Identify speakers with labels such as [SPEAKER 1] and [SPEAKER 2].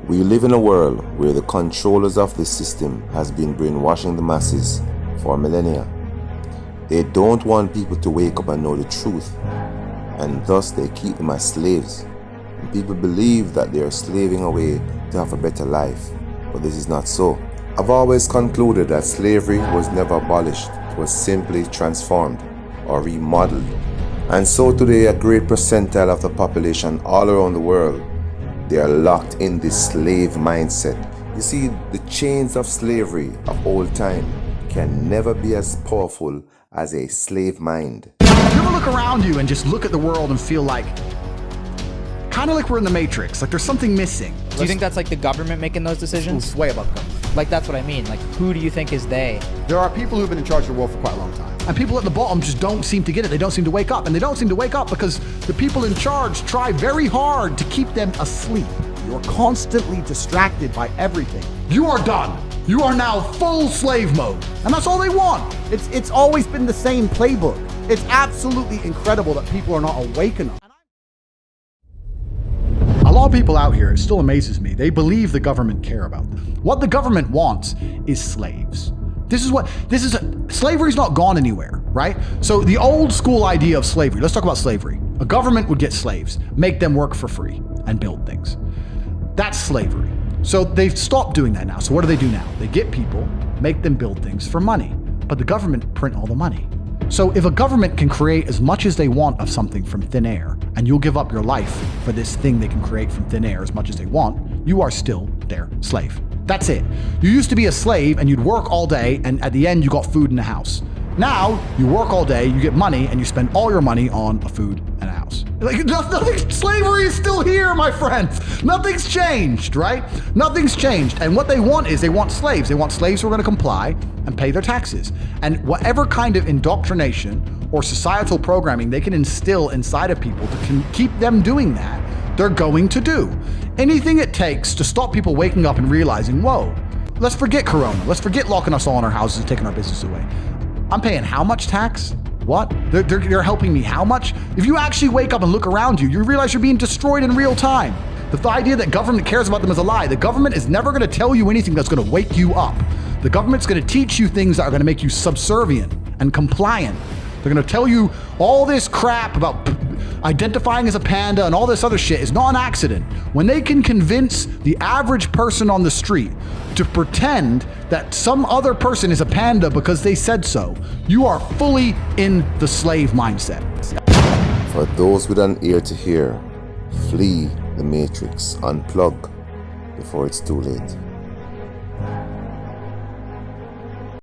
[SPEAKER 1] We live in a world where the controllers of this system has been brainwashing the masses for millennia. They don't want people to wake up and know the truth, and thus they keep them as slaves. And people believe that they are slaving away to have a better life, but this is not so. I've always concluded that slavery was never abolished, it was simply transformed or remodeled. And so today a great percentile of the population all around the world, they are locked in this slave mindset. You see, the chains of slavery of old time can never be as powerful as a slave mind.
[SPEAKER 2] You ever look around you and just look at the world and feel like, kind of like we're in the Matrix, like there's something missing?
[SPEAKER 3] Do you think that's like the government making those decisions?
[SPEAKER 2] It's way above government.
[SPEAKER 3] Like that's what I mean. Like who do you think is they?
[SPEAKER 4] There are people who've been in charge of the world for quite a long time.
[SPEAKER 2] And people at the bottom just don't seem to get it. They don't seem to wake up. And they don't seem to wake up because the people in charge try very hard to keep them asleep.
[SPEAKER 4] You're constantly distracted by everything.
[SPEAKER 2] You are done. You are now full slave mode. And that's all they want.
[SPEAKER 4] It's always been the same playbook. It's absolutely incredible that people are not awake enough.
[SPEAKER 2] A lot of people out here, it still amazes me, they believe the government care about them. What the government wants is slaves. Slavery's not gone anywhere, right? So the old school idea of slavery, let's talk about slavery. A government would get slaves, make them work for free, and build things. That's slavery. So they've stopped doing that now. So what do they do now? They get people, make them build things for money, but the government print all the money. So if a government can create as much as they want of something from thin air, and you'll give up your life for this thing they can create from thin air as much as they want, you are still their slave. That's it. You used to be a slave and you'd work all day, and at the end you got food in the house. Now you work all day, you get money, and you spend all your money on a food and a house. Like nothing, slavery is still here, my friends. Nothing's changed, right? Nothing's changed. And what they want is they want slaves. They want slaves who are going to comply and pay their taxes. And whatever kind of indoctrination or societal programming they can instill inside of people to keep them doing that, they're going to do. Anything it takes to stop people waking up and realizing, whoa, let's forget Corona. Let's forget locking us all in our houses and taking our business away. I'm paying how much tax? What? They're helping me how much? If you actually wake up and look around you, you realize you're being destroyed in real time. The idea that government cares about them is a lie. The government is never going to tell you anything that's going to wake you up. The government's going to teach you things that are going to make you subservient and compliant. They're going to tell you all this crap about identifying as a panda and all this other shit is not an accident. When they can convince the average person on the street to pretend that some other person is a panda because they said so, you are fully in the slave mindset.
[SPEAKER 1] For those with an ear to hear, flee the matrix, unplug before it's too late.